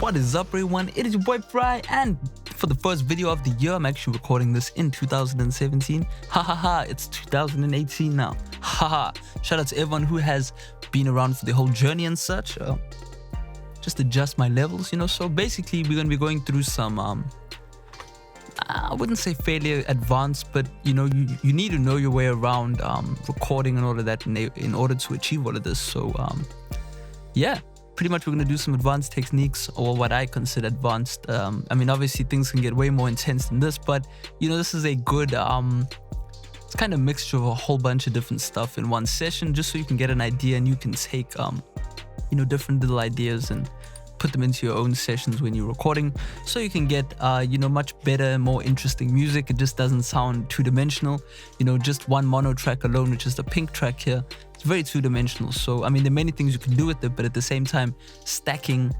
What is up, everyone? It is your boy Farai, and for the first video of the year, I'm actually recording this in 2017. It's 2018 now. Shout out to everyone who has been around for the whole journey and such. Just adjust my levels, So basically, we're gonna be going through some I wouldn't say fairly advanced, but you need to know your way around recording and all of that in order to achieve all of this. So yeah, pretty much we're going to do some advanced techniques, or what I consider advanced. I mean, obviously things can get way more intense than this, but this is a good it's kind of a mixture of a whole bunch of different stuff in one session, just so you can get an idea and you can take different little ideas and put them into your own sessions when you're recording, so you can get much better, more interesting music. It just doesn't sound two-dimensional. Just one mono track alone, which is the pink track here, it's very two-dimensional. So I mean, there are many things you can do with it, but at the same time, stacking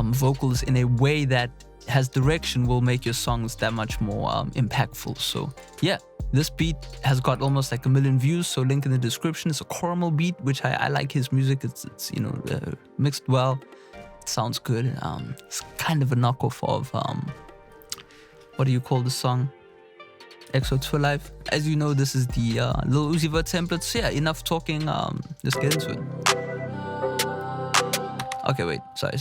vocals in a way that has direction will make your songs that much more impactful. So yeah, this beat has got almost like 1 million views, so link in the description. It's a choral beat, which I like his music. It's mixed well. Sounds good. It's kind of a knockoff of what do you call the song? Exo for Life. As you know, this is the Lil Uzi Vert template. So yeah, enough talking. Let's get into it. Okay, wait. Sorry.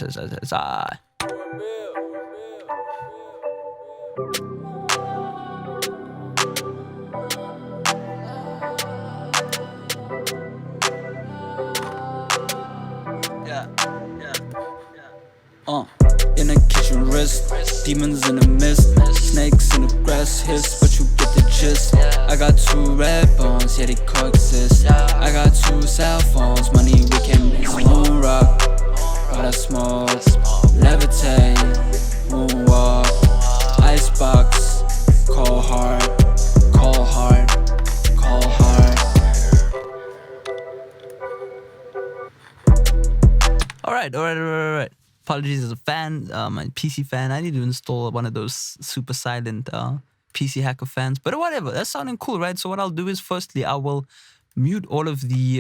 In the kitchen wrist, demons in the mist, snakes in the grass hiss, but you get the gist. I got 2 red bones, yeah, they coexist. I got 2 cell phones, money we can make. Moon rock, while I smoke, levitate, moonwalk, icebox, cold heart, cold heart, cold heart. Alright. Apologies as a fan, my PC fan. I need to install one of those super silent PC hacker fans. But whatever, that's sounding cool, right? So what I'll do is, firstly, I will mute all of the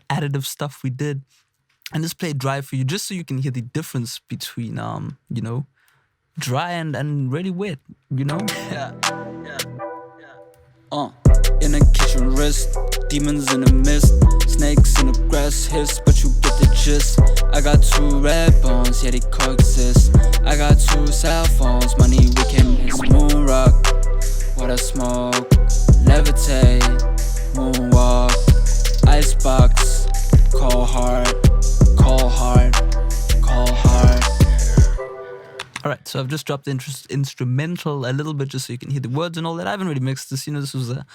additive stuff we did and just play it dry for you, just so you can hear the difference between, dry and really wet, Yeah. In the kitchen wrist, demons in the mist, snakes in the grass hiss, but you get the gist. I got 2 red bones, yeah, they coexist. I got 2 cell phones, money we can mix. Moon rock, what I smoke, levitate, moonwalk, icebox, cold heart, cold heart, cold heart. Alright, so I've just dropped the instrumental a little bit, just so you can hear the words and all that. I haven't really mixed this, this was a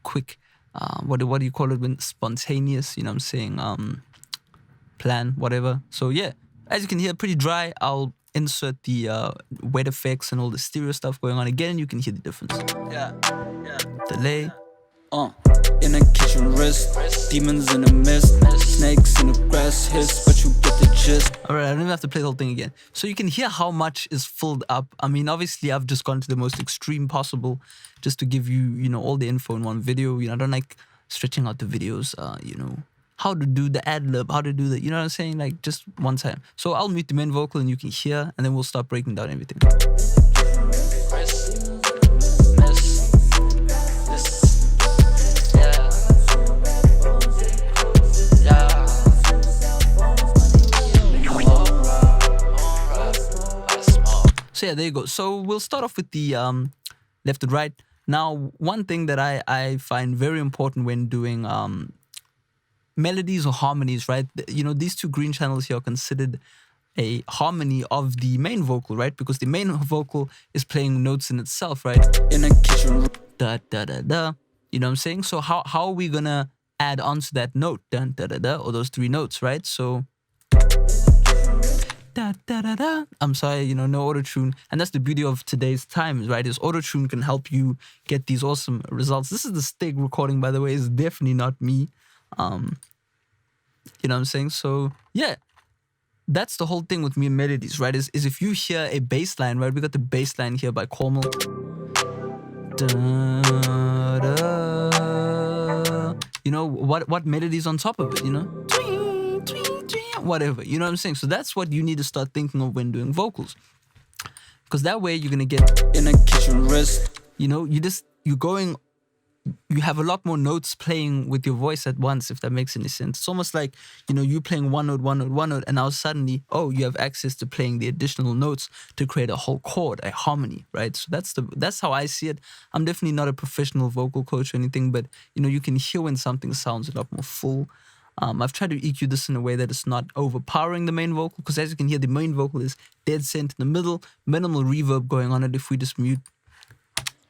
quick, what do you call it when spontaneous, plan, whatever. So yeah, as you can hear, pretty dry. I'll insert the wet effects and all the stereo stuff going on again, and you can hear the difference. Yeah. Delay. In the kitchen wrist, demons in the mist, snakes in the grass hiss, but you get the gist. Alright, I don't even have to play the whole thing again. So you can hear how much is filled up. I mean, obviously, I've just gone to the most extreme possible, just to give you, all the info in one video. I don't like stretching out the videos, how to do the ad-lib, how to do the, you know what I'm saying? Like, just one time. So I'll mute the main vocal and you can hear, and then we'll start breaking down everything. So yeah, there you go. So we'll start off with the left and right. Now, one thing that I find very important when doing melodies or harmonies, right? These 2 green channels here are considered a harmony of the main vocal, right? Because the main vocal is playing notes in itself, right? In the kitchen. Da da da da. You know what I'm saying? So how are we gonna add on to that note? Da da da da, or those 3 notes, right? So da da da da. I'm sorry, no auto-tune. And that's the beauty of today's times, right? Is auto-tune can help you get these awesome results. This is the Stig recording, by the way. It's definitely not me. You know what I'm saying? So yeah, that's the whole thing with me and melodies, right? Is if you hear a bass line, right? We got the bass line here by Cormel. Da, da. What melodies on top of it, whatever, you know what I'm saying? So that's what you need to start thinking of when doing vocals, because that way you're gonna get in a kitchen wrist. you know, you have a lot more notes playing with your voice at once, if that makes any sense. It's almost like, you know, you playing one note, and now suddenly, oh, you have access to playing the additional notes to create a whole chord, a harmony, right? So that's how I see it. I'm definitely not a professional vocal coach or anything, but, you know, you can hear when something sounds a lot more full. I've tried to EQ this in a way that it's not overpowering the main vocal, because as you can hear, the main vocal is dead center in the middle, minimal reverb going on it if we just mute.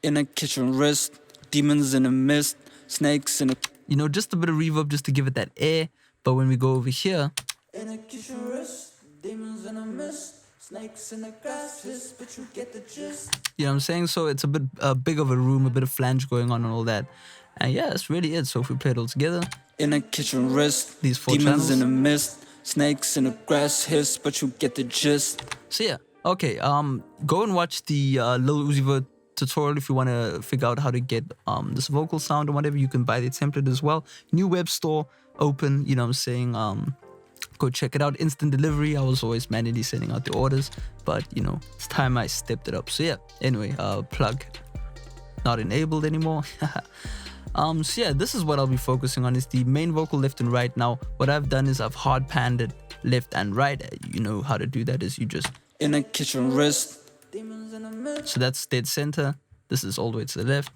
In a kitchen wrist. Demons in a mist, snakes in a... You know, just a bit of reverb just to give it that air. But when we go over here... In a kitchen wrist, demons in a mist, snakes in the grass, but you get the gist. You know what I'm saying? So it's a bit big of a room, a bit of flange going on and all that. And yeah, that's really it. So if we play it all together... In a kitchen wrist, these 4 demons channels. in a mist, snakes in the grass hiss, but you get the gist. So yeah, okay, go and watch the Lil Uzi Vert tutorial if you want to figure out how to get this vocal sound or whatever. You can buy the template as well. New web store open, you know what I'm saying? Go check it out. Instant delivery. I was always manually sending out the orders, but you know, it's time I stepped it up. So yeah, anyway, plug not enabled anymore. So yeah, this is what I'll be focusing on, is the main vocal left and right. Now what I've done is I've hard panned it left and right. You know how to do that is you just in a kitchen wrist. So that's dead center. This is all the way to the left.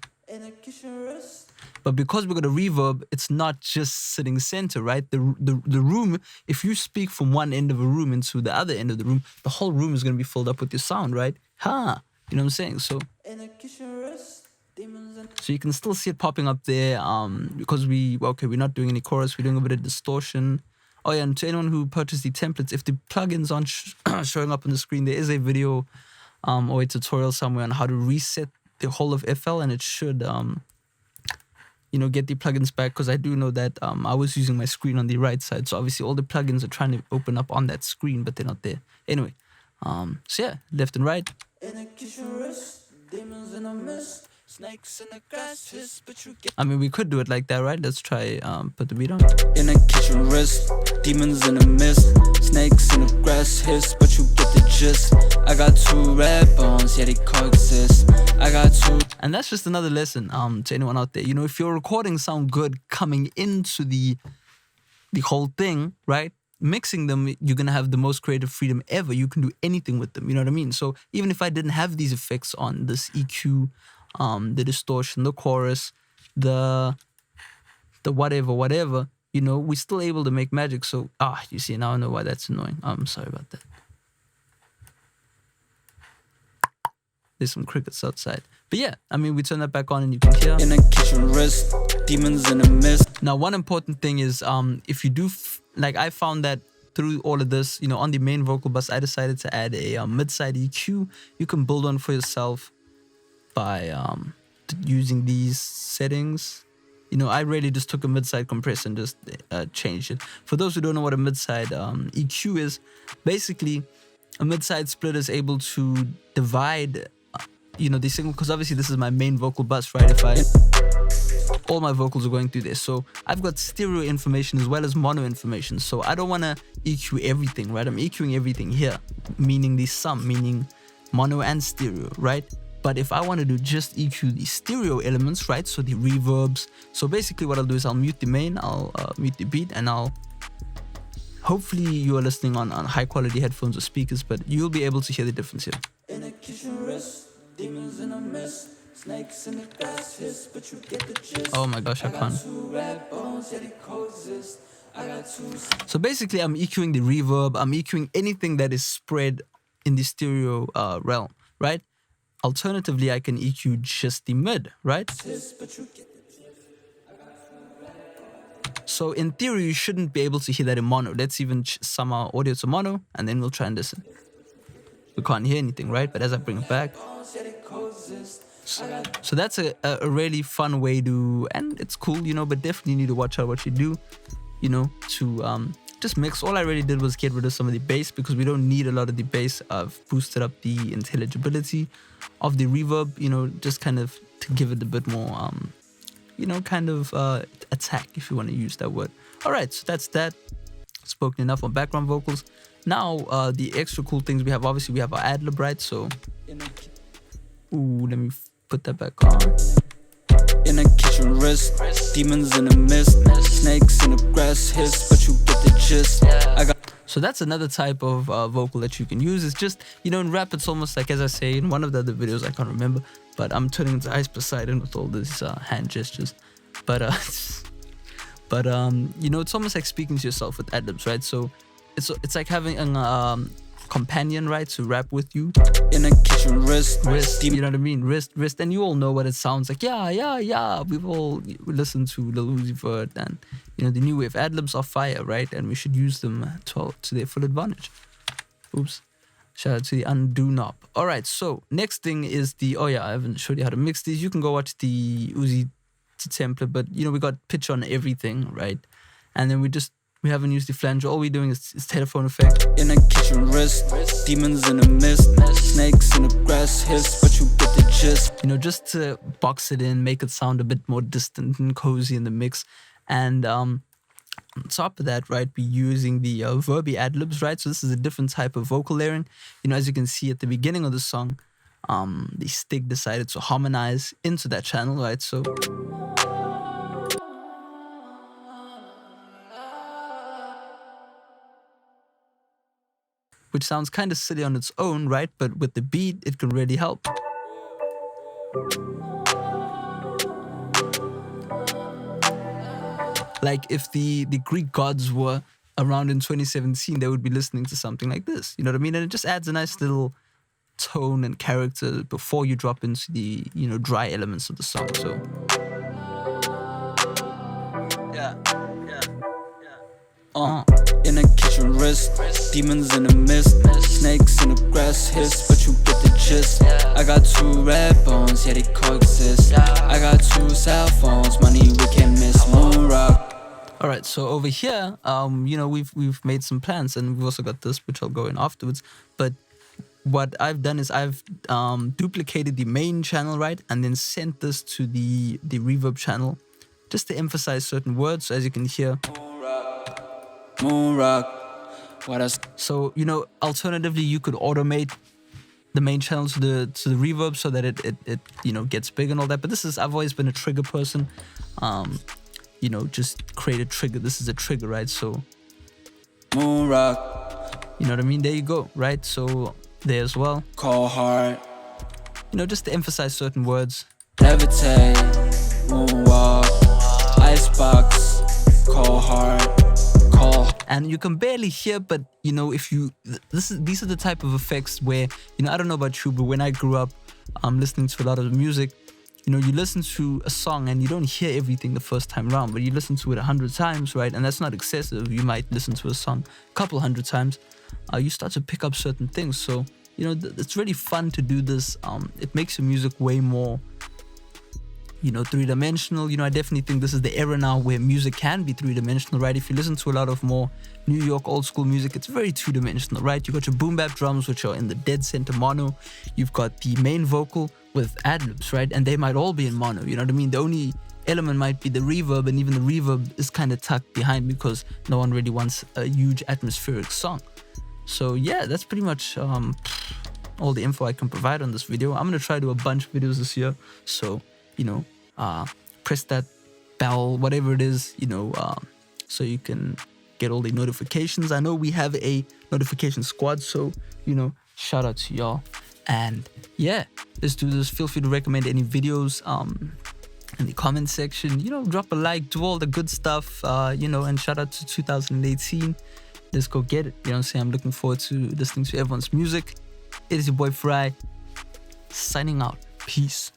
But because we're going to reverb, it's not just sitting center, right? The room, if you speak from one end of a room into the other end of the room, the whole room is going to be filled up with your sound, right? You know what I'm saying? So you can still see it popping up there because we're not doing any chorus. We're doing a bit of distortion. Oh yeah, and to anyone who purchased the templates, if the plugins aren't showing up on the screen, there is a video or a tutorial somewhere on how to reset the whole of FL, and it should, you know, get the plugins back, because I do know that I was using my screen on the right side, so obviously all the plugins are trying to open up on that screen, but they're not there. Anyway, so yeah, left and right. I mean, we could do it like that, right? Let's try put the beat on. In a kitchen wrist, demons in a mist, snakes in the grass hiss, but you get the gist. I got 2 red bones, yeah, they coexist. I got 2. And that's just another lesson to anyone out there. You know, if your recordings sound good coming into the whole thing, right? Mixing them, you're gonna have the most creative freedom ever. You can do anything with them, you know what I mean? So even if I didn't have these effects on this EQ, the distortion, the chorus, the whatever, you know, we're still able to make magic. So, you see, now I know why that's annoying. I'm sorry about that. There's some crickets outside. But yeah, I mean, we turn that back on and you can hear. In a kitchen wrist, demons in a mist. Now, one important thing is, if you do, like I found that through all of this, you know, on the main vocal bus, I decided to add a mid-side EQ. You can build one for yourself by using these settings. You know, I really just took a mid-side compressor and just changed it. For those who don't know what a mid-side EQ is, basically a mid-side split is able to divide, you know, the signal, because obviously this is my main vocal bus, right? All my vocals are going through this, so I've got stereo information as well as mono information. So I don't want to EQ everything, right? I'm EQing everything here, meaning the sum, meaning mono and stereo, right? But if I want to do just EQ the stereo elements, right? So the reverbs. So basically what I'll do is I'll mute the main, I'll mute the beat, and hopefully you are listening on high quality headphones or speakers, but you'll be able to hear the difference here. In a kitchen wrist, demons in a mist, snakes in the grass hiss, but you get the gist. Oh my gosh, I can't. So basically I'm EQing the reverb, I'm EQing anything that is spread in the stereo realm, right? Alternatively, I can EQ just the mid, right? So in theory, you shouldn't be able to hear that in mono. Let's even sum our audio to mono, and then we'll try and listen. We can't hear anything, right? But as I bring it back. So that's a really fun way to, and it's cool, you know, but definitely need to watch out what you do, you know, to just mix. All I really did was get rid of some of the bass, because we don't need a lot of the bass. I've boosted up the intelligibility of the reverb, you know, just kind of to give it a bit more, you know, kind of attack, if you want to use that word. All right, so that's that. spoken enough on background vocals. Now, the extra cool things we have, obviously we have our ad-lib, right? So, ooh, let me put that back on. In a kitchen wrist, demons in the mist, snakes in the grass hiss, but you get the gist. So that's another type of vocal that you can use. It's just, you know, in rap, it's almost like, as I say in one of the other videos, I can't remember, but I'm turning into Ice Poseidon with all these hand gestures. But you know, it's almost like speaking to yourself with ad-libs, right? So it's like having a companion, right, to rap with you. In a kitchen wrist, you know what I mean? Wrist, and you all know what it sounds like. Yeah. We've all listened to Lil Uzi Vert, and you know the new wave ad-libs are fire, right? And we should use them to their full advantage. Oops. Shout out to the undo knob. All right, so next thing is the, I haven't showed you how to mix these. You can go watch the Uzi template, but you know, we got pitch on everything, right? And then we haven't used the flanger. All we're doing is telephone effect. In a kitchen wrist, demons in the mist, snakes in the grass hiss, but you get the gist. You know, just to box it in, make it sound a bit more distant and cozy in the mix. And on top of that, right, we're using the verby ad-libs, right? So this is a different type of vocal layering. You know, as you can see at the beginning of the song, the stick decided to harmonize into that channel, right? So which sounds kind of silly on its own, right? But with the beat, it can really help. Like if the Greek gods were around in 2017, they would be listening to something like this. You know what I mean? And it just adds a nice little tone and character before you drop into the, you know, dry elements of the song. So yeah. In a kitchen wrist, demons in the mist, snakes in the grass hiss, but you get the gist. I got 2 red bones, yeah, they coexist. I got 2 cell phones, money we can miss. Moon rock. All right, so over here, you know, we've made some plans, and we've also got this, which I'll go in afterwards. But what I've done is I've duplicated the main channel, right, and then sent this to the reverb channel, just to emphasize certain words. So as you can hear. Moon rock. What else? So, you know, alternatively, you could automate the main channel to the reverb so that it you know, gets big and all that. But I've always been a trigger person. You know, just create a trigger. This is a trigger, right? So moon rock. You know what I mean? There you go, right? So there as well. Call hard. You know, just to emphasize certain words. Levitate. Moonwalk. Icebox. Call hard. And you can barely hear, but you know, if you these are the type of effects where, you know, I don't know about you, but when I grew up listening to a lot of music, you know, you listen to a song and you don't hear everything the first time around, but you listen to it 100 times, right? And that's not excessive. You might listen to a song a couple hundred times. You start to pick up certain things. So, you know, it's really fun to do this. It makes your music way more, you know, 3-dimensional. You know, I definitely think this is the era now where music can be 3-dimensional, right? If you listen to a lot of more New York old school music, it's very 2-dimensional, right? You got your boom bap drums, which are in the dead center mono. You've got the main vocal with ad-libs, right? And they might all be in mono, you know what I mean? The only element might be the reverb, and even the reverb is kind of tucked behind because no one really wants a huge atmospheric song. So yeah, that's pretty much all the info I can provide on this video. I'm gonna try to do a bunch of videos this year, so, you know, press that bell, whatever it is, you know, so you can get all the notifications. I know we have a notification squad, so, you know, shout out to y'all. And yeah, let's do this. Feel free to recommend any videos in the comment section. You know, drop a like, do all the good stuff, you know, and shout out to 2018. Let's go get it. You know what I'm saying? I'm looking forward to listening to everyone's music. It is your boy Farai, signing out. Peace.